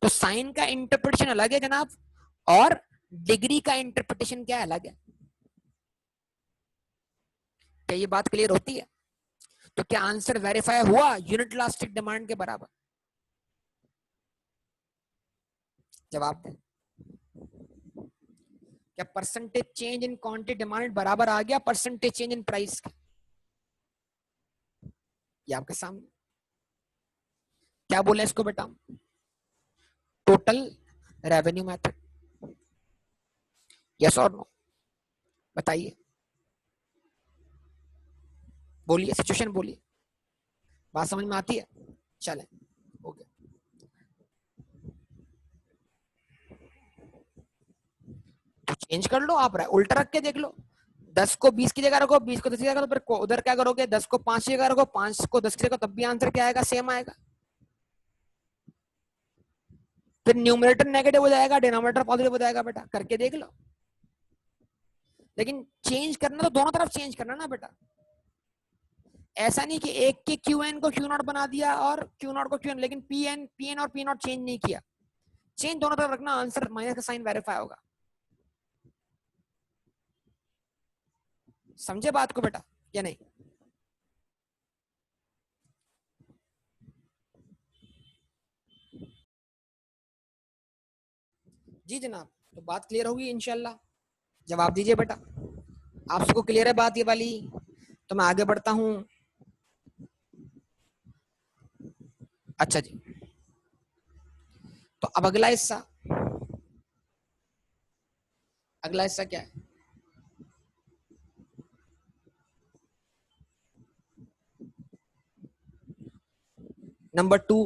तो साइन का इंटरप्रिटेशन अलग है जनाब, और डिग्री का इंटरप्रिटेशन क्या अलग है. क्या ये बात क्लियर होती है? तो क्या आंसर वेरीफाई हुआ यूनिट इलास्टिक डिमांड के बराबर? जवाब दें. क्या percentage change in quantity demand बराबर आ गया परसेंटेज चेंज इन प्राइस के? ये आपके सामने. क्या बोले इसको बेटा? Total revenue method. यस और नो? बताइए. बोलिए, सिचुएशन बोलिए. बात समझ में आती है? चले. ओके. तो चेंज कर लो आप, उल्टा रख के देख लो. 10 को 20 की जगह रखो, 20 को 10 की जगह रखो, फिर उधर क्या करोगे? 10 को 5 की जगह रखो, 5 को 10 की जगह, तब भी आंसर क्या आएगा? सेम आएगा. फिर न्यूमरेटर नेगेटिव हो जाएगा, डिनोमिनेटर पॉजिटिव हो जाएगा. बेटा करके देख लो. लेकिन चेंज करना तो दोनों तरफ चेंज करना ना बेटा. ऐसा नहीं कि एक के क्यू एन को क्यू नॉट बना दिया और क्यू नॉट को क्यू एन, लेकिन पी एन और पी नॉट चेंज नहीं किया. चेंज दोनों तरफ रखना, आंसर माइनस का साइन वेरीफाई होगा. समझे बात को बेटा या नहीं? जी जनाब. तो बात क्लियर होगी इंशाल्लाह. जवाब दीजिए बेटा. आप सबको क्लियर है बात ये वाली? तो मैं आगे बढ़ता हूं. अच्छा जी, तो अब अगला हिस्सा. अगला हिस्सा क्या है? Number 2.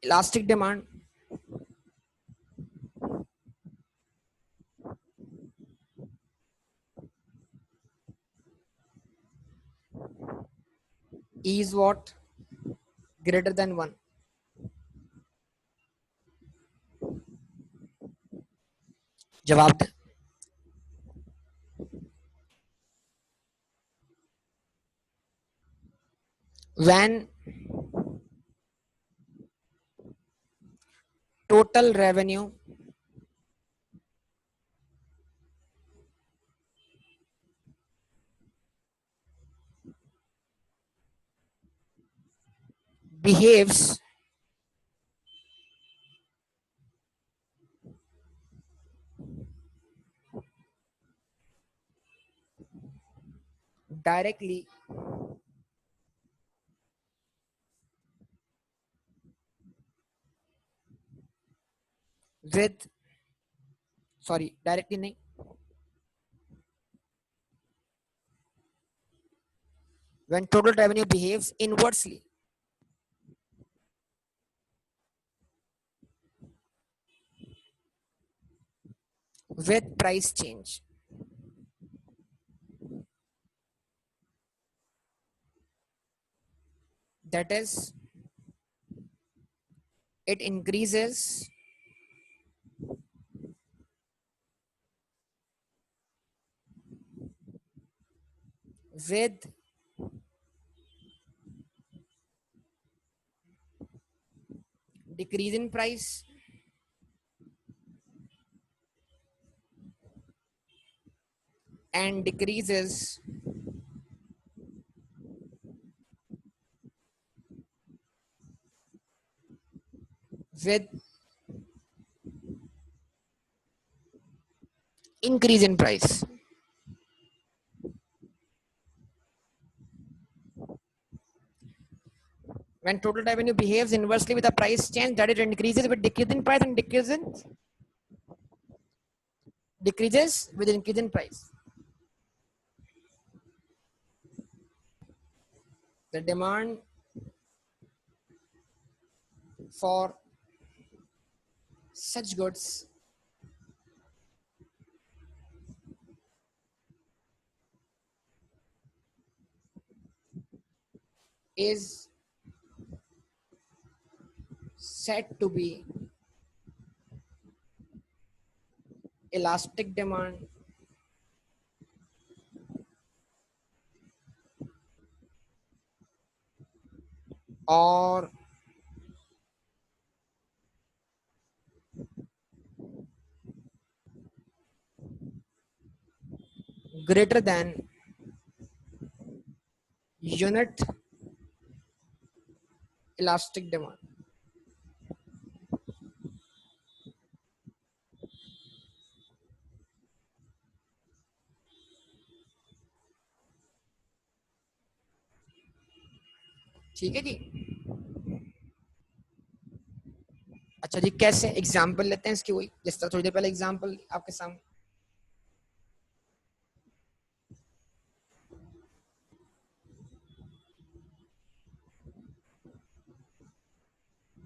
Elastic demand. is what? Greater than 1. जवाब दें. when total revenue behaves directly with, sorry directly नहीं, when total revenue behaves inversely with price change. That is, it increases with decrease in price and decreases with increase in price. When total revenue behaves inversely with a price change, that it increases with decrease in price and decreases with increase in price. The demand for such goods is said to be elastic demand or greater than unit elastic demand. ठीक है जी. अच्छा जी, कैसे example लेते हैं इसकी, वही जिस तरह थोड़ी देर पहले एग्जाम्पल आपके सामने.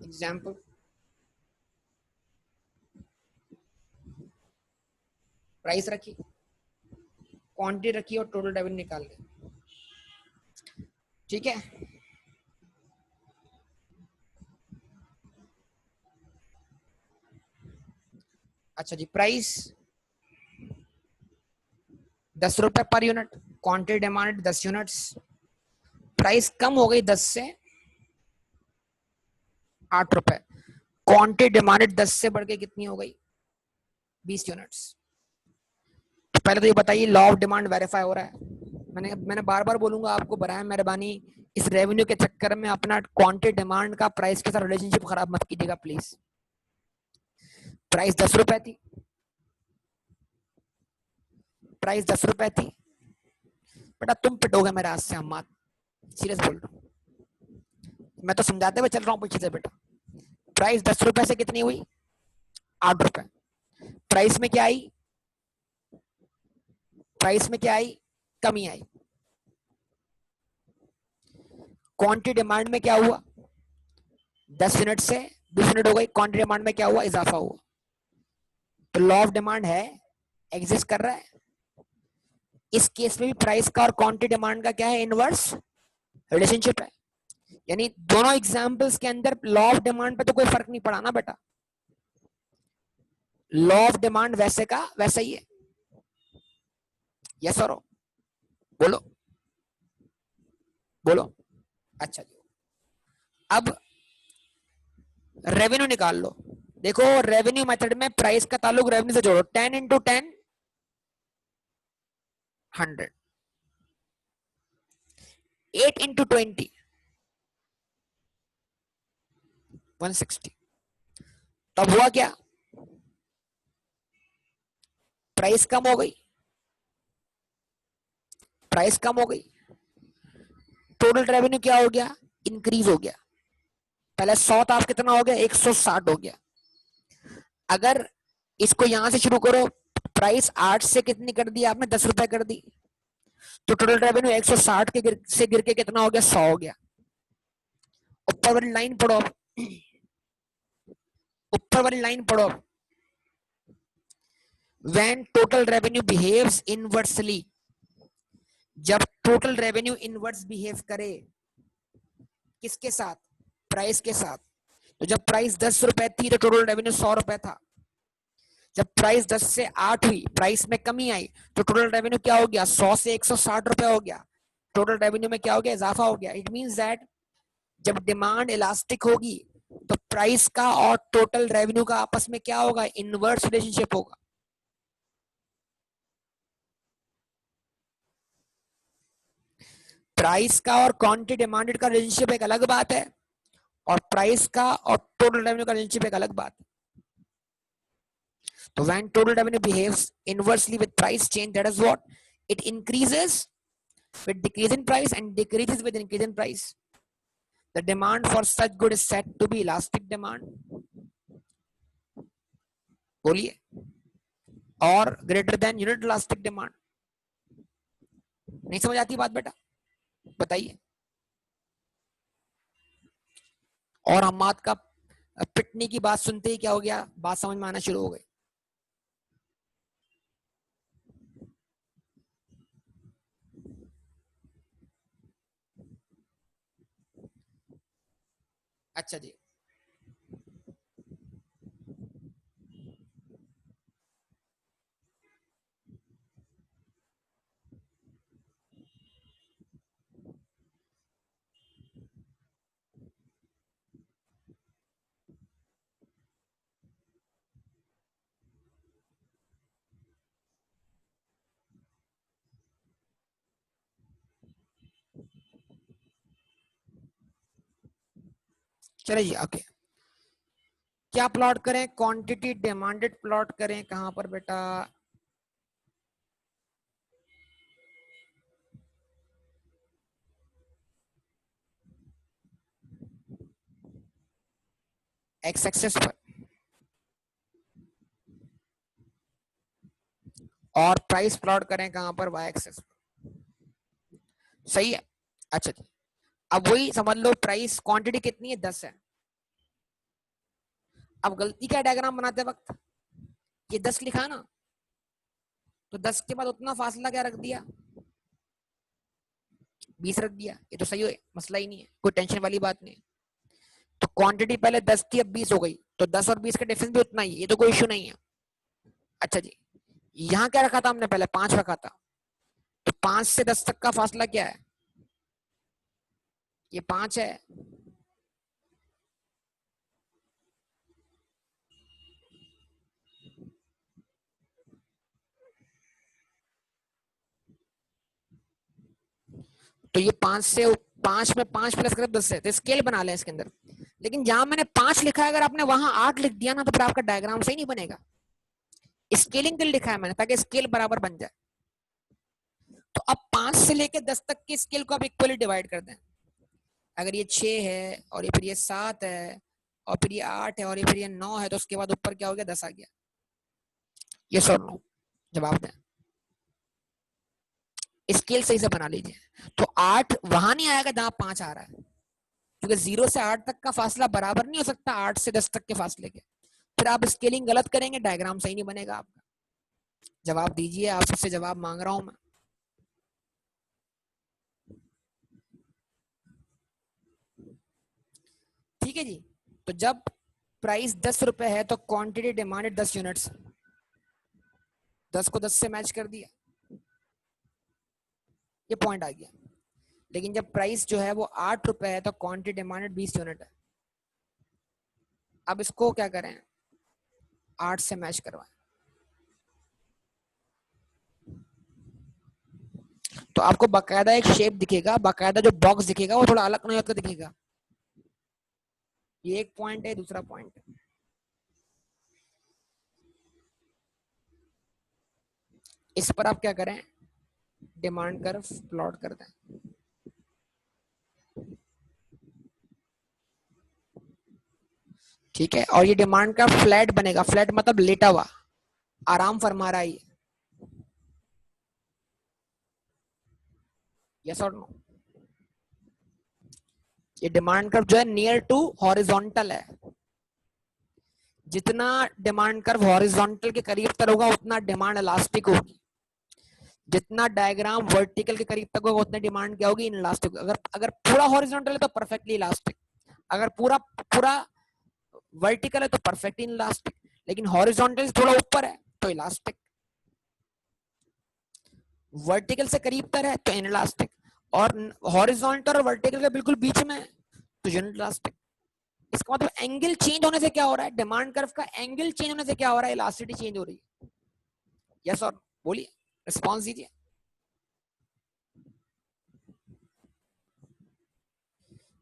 एग्जाम्पल, प्राइस रखी, क्वांटिटी रखी और टोटल रेवेन्यू निकाल ले. ठीक है. अच्छा जी, प्राइस 10 रुपए per unit, quantity demand 10 units. Price कम हो गई 10 से 8 रुपए. क्वांटिटी डिमांडेड 10 से बढ़ के कितनी हो गई? 20 यूनिट्स. तो पहले तो ये बताइए, लॉ ऑफ डिमांड वेरीफाई हो रहा है? मैंने बार बार बोलूंगा आपको, बराए मेहरबानी इस रेवेन्यू के चक्कर में अपना क्वांटिटी डिमांड का प्राइस के साथ रिलेशनशिप खराब मत कीजिएगा प्लीज. प्राइस 10 रुपए थी, प्राइस 10 रुपए थी बेटा, तुम पिटोगे मेरे हाथ से, हम मत, सीरियस बोल रहा हूँ, मैं तो समझाते हुए चल रहा हूँ पीछे से बेटा. प्राइस 10 रुपए से कितनी हुई? 8 रुपए. प्राइस में क्या आई? प्राइस में क्या आई? कमी आई. क्वांटिटी डिमांड में क्या हुआ? 10 यूनिट से 20 यूनिट हो गई. क्वांटिटी डिमांड में क्या हुआ? इजाफा हुआ. तो लॉ ऑफ डिमांड है, एग्जिस्ट कर रहा है. इस केस में भी प्राइस का और क्वांटिटी डिमांड का क्या है? इनवर्स रिलेशनशिप है. यानी दोनों एग्जांपल्स के अंदर लॉ ऑफ डिमांड पे तो कोई फर्क नहीं पड़ा ना बेटा. लॉ ऑफ डिमांड वैसे का वैसा ही है. यस और बोलो, बोलो. अच्छा जी, अब रेवेन्यू निकाल लो. देखो रेवेन्यू मेथड में प्राइस का ताल्लुक रेवेन्यू से जोड़ो, 10 इंटू 10 100, 8 इंटू 20 160। तब हुआ क्या, प्राइस कम हो गई, प्राइस कम हो गई, टोटल रेवेन्यू क्या हो गया, इंक्रीज हो गया। पहले 100 था, कितना हो गया, 160 हो गया। अगर इसको यहां से शुरू करो, प्राइस 8 से कितनी कर दी आपने, 10 रुपए कर दी, तो टोटल रेवेन्यू 160 के से गिर के कितना हो गया, 100 हो गया। ऊपर वाली लाइन पढ़ो, ऊपर वाली लाइन पढ़ो, when total revenue behaves inversely, जब टोटल रेवेन्यू इनवर्स बिहेव करे, किसके साथ, प्राइस के साथ। तो जब प्राइस 10 रुपए थी तो टोटल रेवेन्यू 100 रुपए था। जब प्राइस 10 से 8 हुई, प्राइस में कमी आई, तो टोटल रेवेन्यू क्या हो गया, 100 से 160 रुपए हो गया। टोटल रेवेन्यू में क्या हो गया, इजाफा हो गया। इट मींस दैट जब डिमांड इलास्टिक होगी तो प्राइस का और टोटल रेवेन्यू का आपस में क्या होगा, इनवर्स रिलेशनशिप होगा। प्राइस का और क्वांटिटी डिमांडेड का रिलेशनशिप एक अलग बात है, और प्राइस का और टोटल रेवेन्यू का रिलेशनशिप एक अलग बात है। तो when total revenue behaves inversely with price change, that is what it increases with decrease in price and decreases with increase in price. The demand for such good is said to be elastic demand. बोलिए, और greater than unit elastic demand। नहीं समझ आती बात बेटा, बताइए। और हमाद का पिटने की बात सुनते ही क्या हो गया, बात समझ में आना शुरू हो गई। अच्छा जी, चलिए जी, ओके। क्या प्लॉट करें, क्वांटिटी डिमांडेड प्लॉट करें, कहां पर बेटा, एक्स एक्सेस पर, और प्राइस प्लॉट करें कहां पर, वाई एक्सेस पर। सही है। अच्छा जी, अब वही समझ लो, प्राइस क्वांटिटी कितनी है, 10 है। अब गलती क्या, डायग्राम बनाते वक्त ये 10 लिखा ना, तो 10 के बाद उतना फासला क्या रख दिया, 20 रख दिया। ये तो सही है, मसला ही नहीं है, कोई टेंशन वाली बात नहीं है। तो क्वांटिटी पहले 10 थी, अब 20 हो गई, तो 10 और 20 का डिफरेंस भी उतना ही है, ये तो कोई इश्यू नहीं है। अच्छा जी, यहाँ क्या रखा था हमने, पहले 5 रखा था, तो 5 से 10 तक का फासला क्या है, ये 5 है। तो ये 5 से 5 में 5 प्लस कर 10 है, तो स्केल बना लें इसके अंदर। लेकिन जहां मैंने 5 लिखा है, अगर आपने वहां 8 लिख दिया ना, तो फिर आपका डायग्राम सही नहीं बनेगा। स्केलिंग के लिए लिखा है मैंने, ताकि स्केल बराबर बन जाए। तो अब 5 से लेकर 10 तक के स्केल को आप इक्वली डिवाइड कर दें। अगर ये 6 है, और ये फिर ये 7 है, और फिर ये 8 है, और ये फिर ये 9 है, तो उसके बाद ऊपर क्या हो गया, 10 आ गया। ये सर नो, जवाब दें। स्केल सही से बना लीजिए। तो 8 वहां नहीं आएगा जहां 5 आ रहा है, क्योंकि 0 से 8 तक का फासला बराबर नहीं हो सकता 8 से 10 तक के फासले के। फिर आप स्केलिंग गलत करेंगे, डायग्राम सही नहीं बनेगा आपका। जवाब दीजिए, आप सबसे जवाब मांग रहा हूं मैं। ठीक है जी। तो जब प्राइस 10 रुपए है, तो क्वांटिटी डिमांडेड 10 यूनिट्स, 10 को 10 से मैच कर दिया, ये पॉइंट आ गया। लेकिन जब प्राइस जो है वो 8 रुपए है, तो क्वांटिटी डिमांडेड 20 यूनिट है। अब इसको क्या करें, 8 से मैच करवाएं। तो आपको बाकायदा एक शेप दिखेगा, बाकायदा जो बॉक्स दिखेगा वो थोड़ा अलग नहीं होकर दिखेगा। ये एक पॉइंट है, दूसरा पॉइंट इस पर आप क्या करें, डिमांड कर्व प्लॉट कर दें। ठीक है, और ये डिमांड का फ्लैट बनेगा, फ्लैट मतलब लेटा हुआ, आराम फरमा रहा है। यस और नो? ये डिमांड कर्व जो है नियर टू हॉरिजॉन्टल है। जितना डिमांड कर्व हॉरिजॉन्टल के करीब तर होगा उतना डिमांड इलास्टिक होगी, जितना डायग्राम वर्टिकल के करीब तक होगा उतनी डिमांड क्या होगी, इनलास्टिक। अगर अगर पूरा हॉरिजॉन्टल है तो परफेक्टली इलास्टिक, अगर पूरा पूरा वर्टिकल है तो परफेक्टली इलास्टिक, लेकिन हॉरिजॉन्टल थोड़ा ऊपर है तो इलास्टिक, वर्टिकल से करीब तर है तो इनलास्टिक, और हॉरिजॉन्टल और वर्टिकल के बिल्कुल बीच में तो यूनिलास्टिक। इसका मतलब एंगल चेंज होने से क्या हो रहा है, डिमांड कर्व का एंगल चेंज होने से क्या हो रहा है, इलास्टिसिटी चेंज हो रही है। यस और बोलिए, रिस्पॉन्स दीजिए।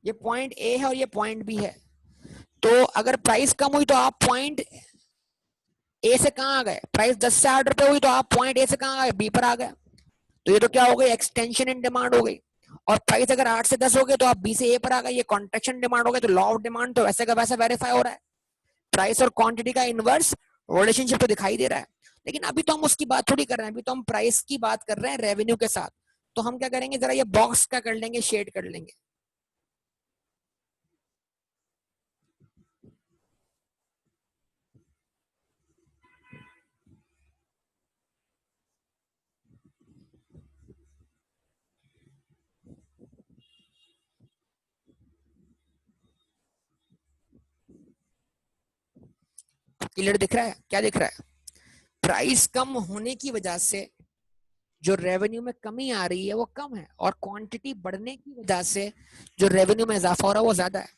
ये पॉइंट ए है और ये पॉइंट बी है, तो अगर प्राइस कम हुई तो आप पॉइंट ए से कहां आ गए, प्राइस 10 से 8 रुपए हुई तो आप पॉइंट ए से कहां आ गए, बी पर आ गए। तो ये तो क्या हो गई, एक्सटेंशन इन डिमांड हो गई। और प्राइस अगर 8 से 10 हो गए तो आप बी से ए पर आ गए, ये कॉन्ट्रेक्शन डिमांड हो गई। तो लॉ ऑफ डिमांड तो वैसे का वैसा वेरीफाई हो रहा है, प्राइस और क्वांटिटी का इनवर्स रिलेशनशिप तो दिखाई दे रहा है। लेकिन अभी तो हम उसकी बात थोड़ी कर रहे हैं, अभी तो हम प्राइस की बात कर रहे हैं रेवेन्यू के साथ। तो हम क्या करेंगे, जरा ये बॉक्स का कर लेंगे, शेड कर लेंगे। क्लियर दिख रहा है, क्या दिख रहा है, प्राइस कम होने की वजह से जो रेवेन्यू में कमी आ रही है वो कम है, और क्वांटिटी बढ़ने की वजह से जो रेवेन्यू में इजाफा हो रहा है वो ज्यादा है।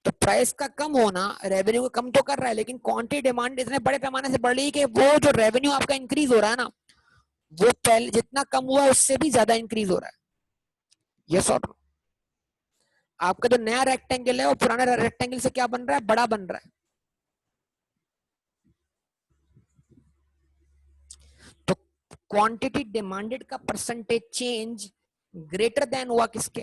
तो प्राइस का कम होना रेवेन्यू को कम तो कर रहा है, लेकिन क्वांटिटी डिमांड इतने बड़े पैमाने से बढ़ रही है कि वो जो रेवेन्यू आपका इंक्रीज हो रहा है ना, वो पहले जितना कम हुआ उससे भी ज्यादा इंक्रीज हो रहा है। यस और नो? आपका जो नया रेक्टेंगल है वो पुराने रेक्टेंगल से क्या बन रहा है, बड़ा बन रहा है। तो क्वांटिटी डिमांडेड का परसेंटेज चेंज ग्रेटर देन हुआ किसके,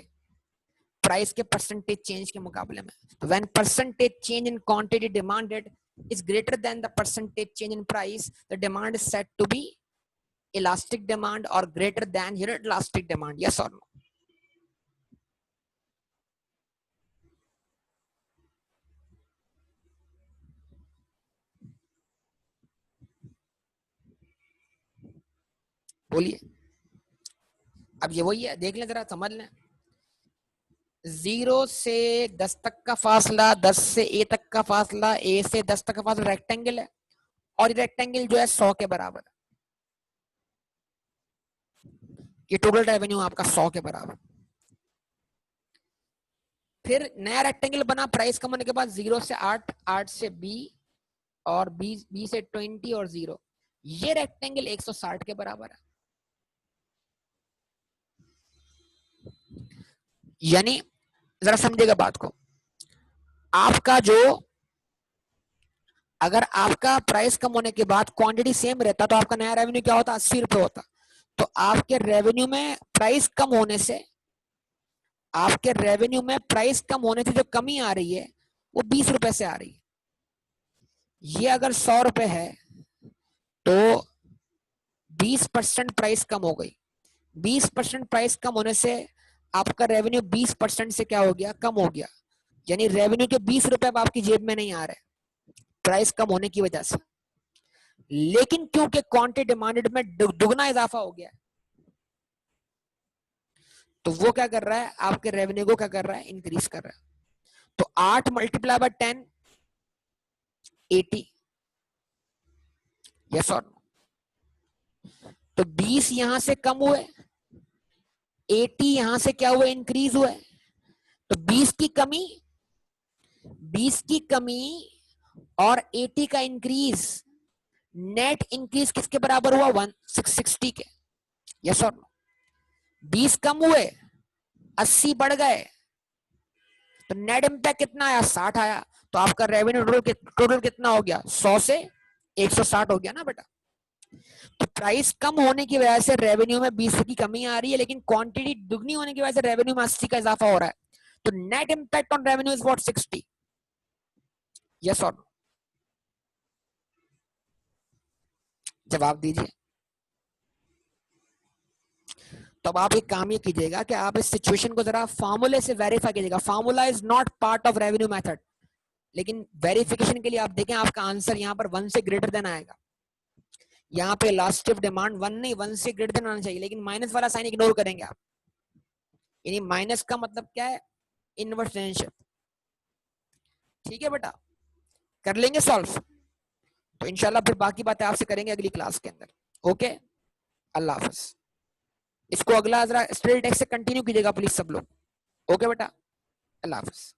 प्राइस के परसेंटेज चेंज के मुकाबले में। तो when percentage change in quantity demanded is greater than the percentage change in price, the demand is said to be elastic demand or greater than your elastic demand. Yes or no? बोलिए। अब ये वही है, देख लें जरा, समझ लें। 0 से 10 तक का फासला, 10 से ए तक का फासला, ए से 10 तक का फासला रेक्टेंगल है, और ये रेक्टेंगल जो है 100 के बराबर है। ये टोटल रेवेन्यू आपका 100 के बराबर। फिर नया रेक्टेंगल बना प्राइस कम होने के बाद, 0 से 8, 8 से बी, और बी से 20 और 0, ये रेक्टेंगल 160 के बराबर है। यानी जरा समझिएगा बात को, आपका जो, अगर आपका प्राइस कम होने के बाद क्वांटिटी सेम रहता तो आपका नया रेवेन्यू क्या होता, 80 रुपए होता। तो आपके रेवेन्यू में प्राइस कम होने से, आपके रेवेन्यू में प्राइस कम होने से जो कमी आ रही है वो 20 रुपए से आ रही है। ये अगर 100 रुपए है तो 20% प्राइस कम हो गई। 20% प्राइस कम होने से आपका रेवेन्यू 20% से क्या हो गया, कम हो गया। यानी रेवेन्यू के 20 रुपए अब आपकी जेब में नहीं आ रहे प्राइस कम होने की वजह से। लेकिन क्योंकि क्वांटिटी डिमांडेड में दुगना इजाफा हो गया, तो वो क्या कर रहा है, आपके रेवेन्यू को क्या कर रहा है, इंक्रीज कर रहा है। तो 8 मल्टीप्लाई बाय 10, 80। यस और नो? तो 20 यहां से कम हुए, 80 यहां से क्या हुआ, इंक्रीज हुआ। तो 20 की कमी और 80 का इंक्रीज, नेट इंक्रीज किसके बराबर हुआ? 160 के। यस और नो? 20 कम हुए, 80 बढ़ गए, तो नेट इम्पैक्ट कितना आया? 60 आया। तो आपका रेवेन्यू टोटल कितना हो गया? 100 से 160 हो गया ना बेटा। तो प्राइस कम होने की वजह से रेवेन्यू में 20 की कमी आ रही है, लेकिन क्वांटिटी दुगनी होने की वजह से रेवेन्यू में 80 का इजाफा हो रहा है। तो net impact on revenue is what? 60। Yes और नो? जवाब दीजिए। तो अब आप एक काम ये कीजिएगा कि आप इस सिचुएशन को जरा फार्मूले से वेरीफाई कीजिएगा। Formula is not part of revenue method, लेकिन वेरिफिकेशन के लिए आप देखें आपका आंसर यहाँ पर 1 से ग्रेटर देन आएगा। यहाँ पे लास्ट डिमांड 1 नहीं, 1 से ग्रेटर देन आना चाहिए, लेकिन माइनस वाला साइन इग्नोर करेंगे आप। यानी माइनस का मतलब क्या है? Inverse relationship. ठीक है बेटा, कर लेंगे सॉल्व। तो इंशाल्लाह फिर बाकी बातें आपसे करेंगे अगली क्लास के अंदर। ओके, अल्लाह हाफिज। इसको अगला जरा स्ट्रेट टेक्स्ट से कंटिन्यू कीजिएगा प्लीज सब लोग। ओके बेटा, अल्लाह हाफिज।